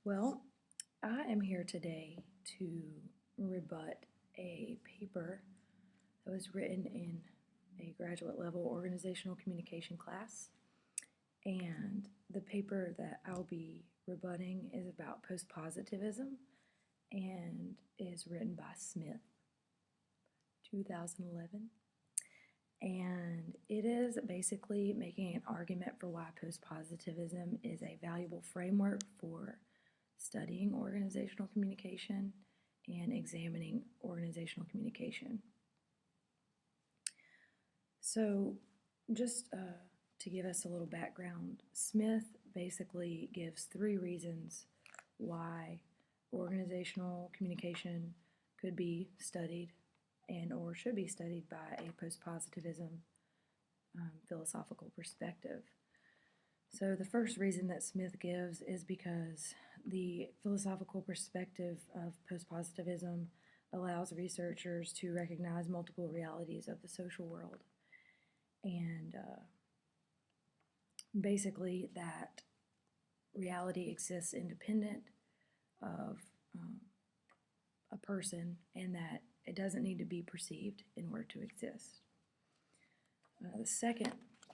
Well, I am here today to rebut a paper that was written in a graduate level organizational communication class. And the paper that I'll be rebutting is about postpositivism and is written by Smith, 2011. And it is basically making an argument for why postpositivism is a valuable framework for studying organizational communication and examining organizational communication. So, just to give us a little background, Smith basically gives three reasons why organizational communication could be studied and or should be studied by a postpositivism philosophical perspective. So the first reason that Smith gives is because the philosophical perspective of postpositivism allows researchers to recognize multiple realities of the social world. And basically that reality exists independent of a person and that it doesn't need to be perceived in order to exist. The second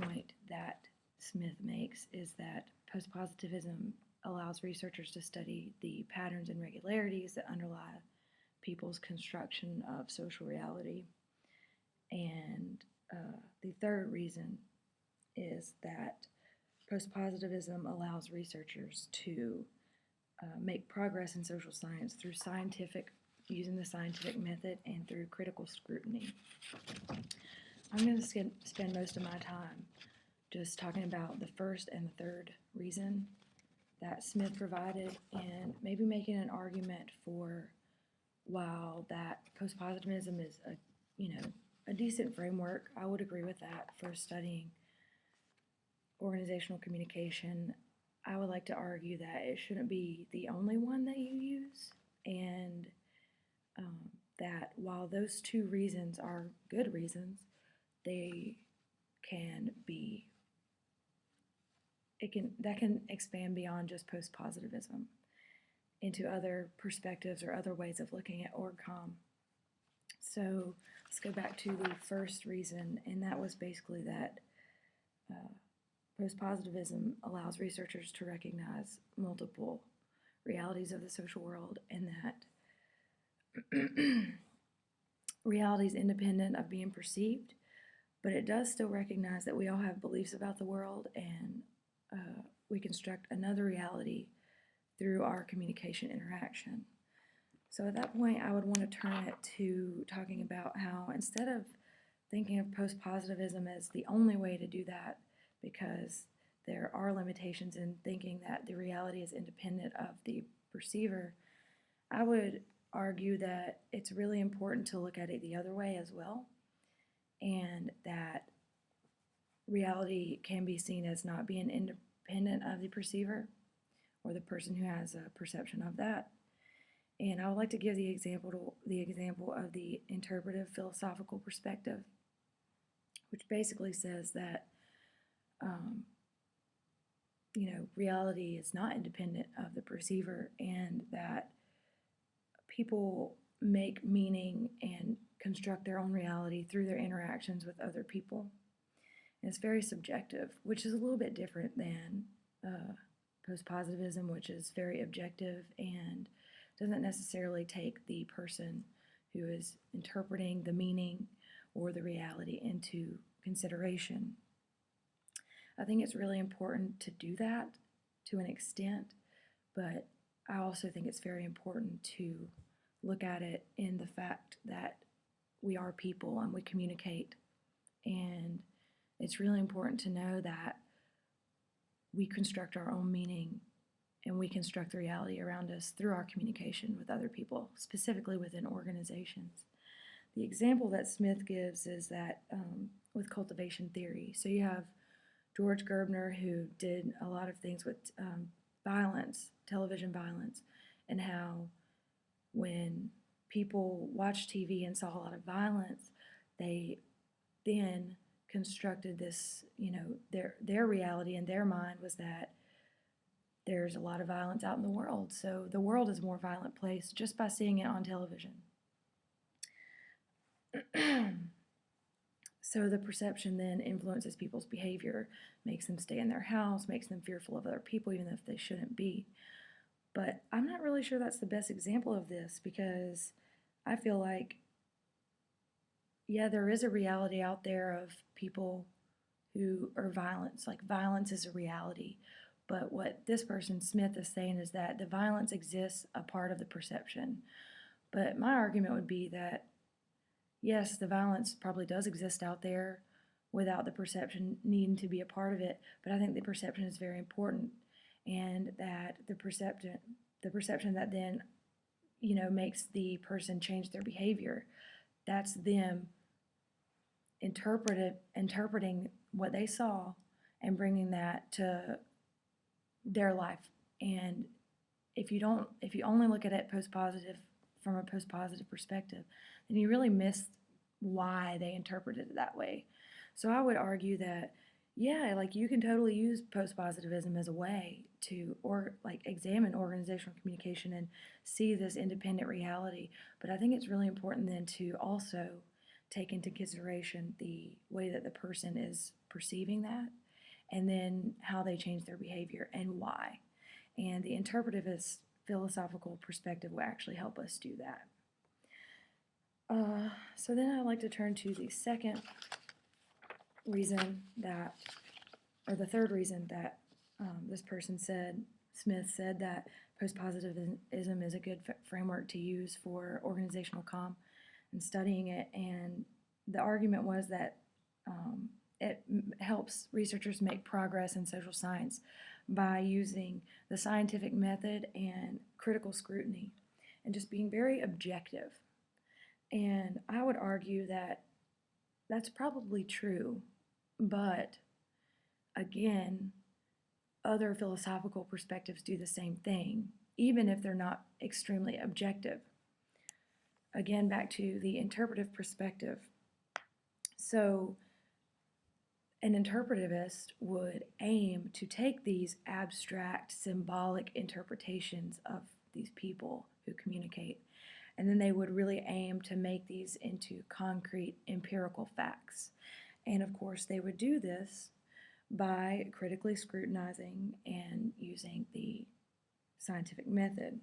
point that Smith makes is that postpositivism allows researchers to study the patterns and regularities that underlie people's construction of social reality. And the third reason is that postpositivism allows researchers to make progress in social science through using the scientific method and through critical scrutiny. I'm going to spend most of my time just talking about the first and the third reason that Smith provided and maybe making an argument for while that postpositivism is a decent framework. I would agree with that for studying organizational communication. I would like to argue that it shouldn't be the only one that you use, and that while those two reasons are good reasons, they can be that can expand beyond just postpositivism into other perspectives or other ways of looking at orgcom. So let's go back to the first reason, and that was basically that postpositivism allows researchers to recognize multiple realities of the social world, and that reality is independent of being perceived, but it does still recognize that we all have beliefs about the world, and we construct another reality through our communication interaction. So at that point, I would want to turn it to talking about how instead of thinking of postpositivism as the only way to do that, because there are limitations in thinking that the reality is independent of the perceiver, I would argue that it's really important to look at it the other way as well, and that reality can be seen as not being independent of the perceiver or the person who has a perception of that. And I would like to give the example of the interpretive philosophical perspective, which basically says that reality is not independent of the perceiver, and that people make meaning and construct their own reality through their interactions with other people. And it's very subjective, which is a little bit different than postpositivism, which is very objective and doesn't necessarily take the person who is interpreting the meaning or the reality into consideration. I think it's really important to do that to an extent, but I also think it's very important to look at it in the fact that we are people and we communicate, and it's really important to know that we construct our own meaning and we construct the reality around us through our communication with other people, specifically within organizations. The example that Smith gives is that with cultivation theory. So you have George Gerbner, who did a lot of things with violence, television violence, and how when people watched TV and saw a lot of violence, they then constructed this, their reality in their mind was that there's a lot of violence out in the world, so the world is a more violent place just by seeing it on television. So the perception then influences people's behavior, makes them stay in their house, makes them fearful of other people even if they shouldn't be. But I'm not really sure that's the best example of this, because I feel like, yeah, there is a reality out there of people who are violent. Like, violence is a reality. But what this person, Smith, is saying is that the violence exists a part of the perception. But my argument would be that, yes, the violence probably does exist out there without the perception needing to be a part of it, but I think the perception is very important, and that the perception that then, makes the person change their behavior, that's them interpreting what they saw and bringing that to their life. And if you only look at it from a post-positive perspective, then you really miss why they interpreted it that way. So I would argue that, yeah, like, you can totally use post-positivism as a way to examine organizational communication and see this independent reality. But I think it's really important then to also take into consideration the way that the person is perceiving that, and then how they change their behavior and why. And the interpretivist philosophical perspective will actually help us do that. So then I'd like to turn to the third reason that this person said, Smith said, that postpositivism is a good framework to use for organizational comm and studying it. And the argument was that it helps researchers make progress in social science by using the scientific method and critical scrutiny and just being very objective. And I would argue that that's probably true, but again, other philosophical perspectives do the same thing, even if they're not extremely objective. Again, back to the interpretive perspective. So an interpretivist would aim to take these abstract, symbolic interpretations of these people who communicate, and then they would really aim to make these into concrete empirical facts. And of course, they would do this by critically scrutinizing and using the scientific method.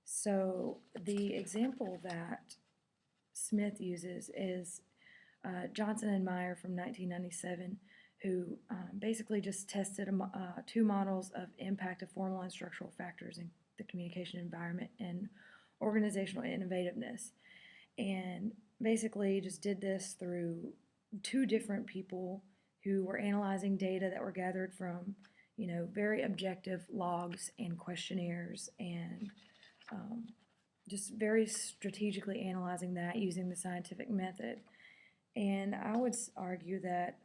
So the example that Smith uses is Johnson and Meyer from 1997, who basically just tested two models of impact of formal and structural factors in the communication environment and organizational innovativeness. And basically just did this through two different people who were analyzing data that were gathered from, very objective logs and questionnaires, and just very strategically analyzing that using the scientific method. And I would argue that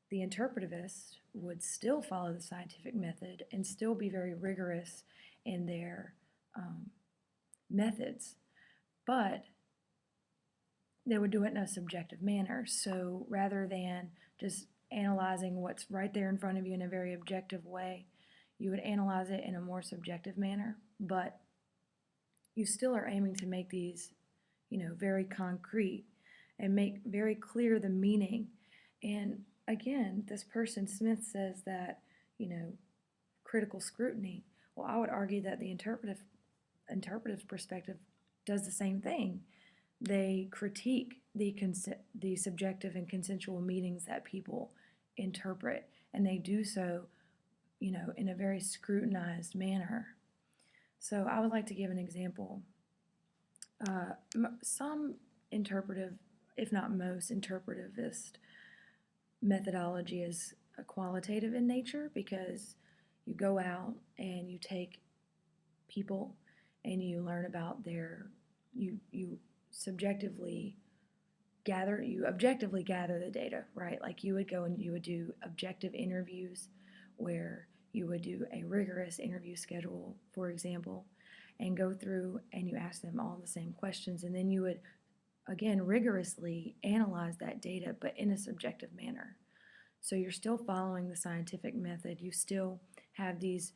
the interpretivist would still follow the scientific method and still be very rigorous in their methods, but they would do it in a subjective manner. So rather than just analyzing what's right there in front of you in a very objective way, you would analyze it in a more subjective manner, but you still are aiming to make these, very concrete and make very clear the meaning. And again, this person, Smith, says that, critical scrutiny. Well, I would argue that the interpretive perspective does the same thing. They critique the subjective and consensual meanings that people interpret, and they do so, in a very scrutinized manner. So I would like to give an example. Some interpretive, if not most, interpretivist methodology is qualitative in nature, because you go out and you take people and you learn about you objectively gather the data, right? Like, you would go and you would do objective interviews where you would do a rigorous interview schedule, for example, and go through and you ask them all the same questions, and then you would, again, rigorously analyze that data, but in a subjective manner. So you're still following the scientific method. You still have these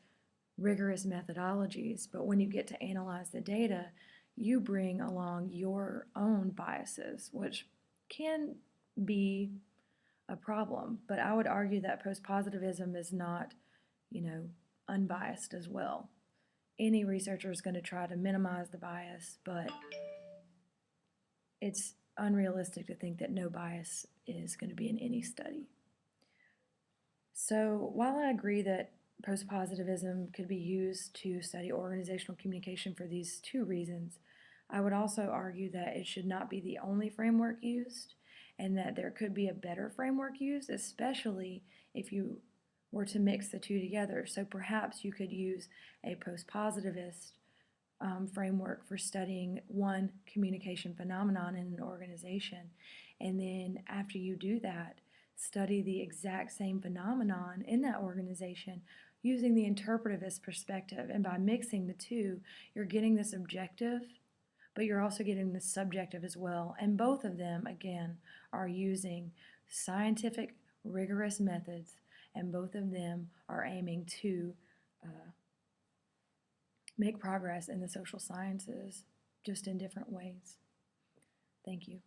rigorous methodologies, but when you get to analyze the data, you bring along your own biases, which can be a problem. But I would argue that postpositivism is not, unbiased as well. Any researcher is going to try to minimize the bias, but it's unrealistic to think that no bias is going to be in any study. So while I agree that postpositivism could be used to study organizational communication for these two reasons, I would also argue that it should not be the only framework used, and that there could be a better framework used, especially if you were to mix the two together. So perhaps you could use a postpositivist framework for studying one communication phenomenon in an organization, and then after you do that, study the exact same phenomenon in that organization using the interpretivist perspective. And by mixing the two, you're getting this objective, but you're also getting the subjective as well. And both of them, again, are using scientific, rigorous methods, and both of them are aiming to make progress in the social sciences, just in different ways. Thank you.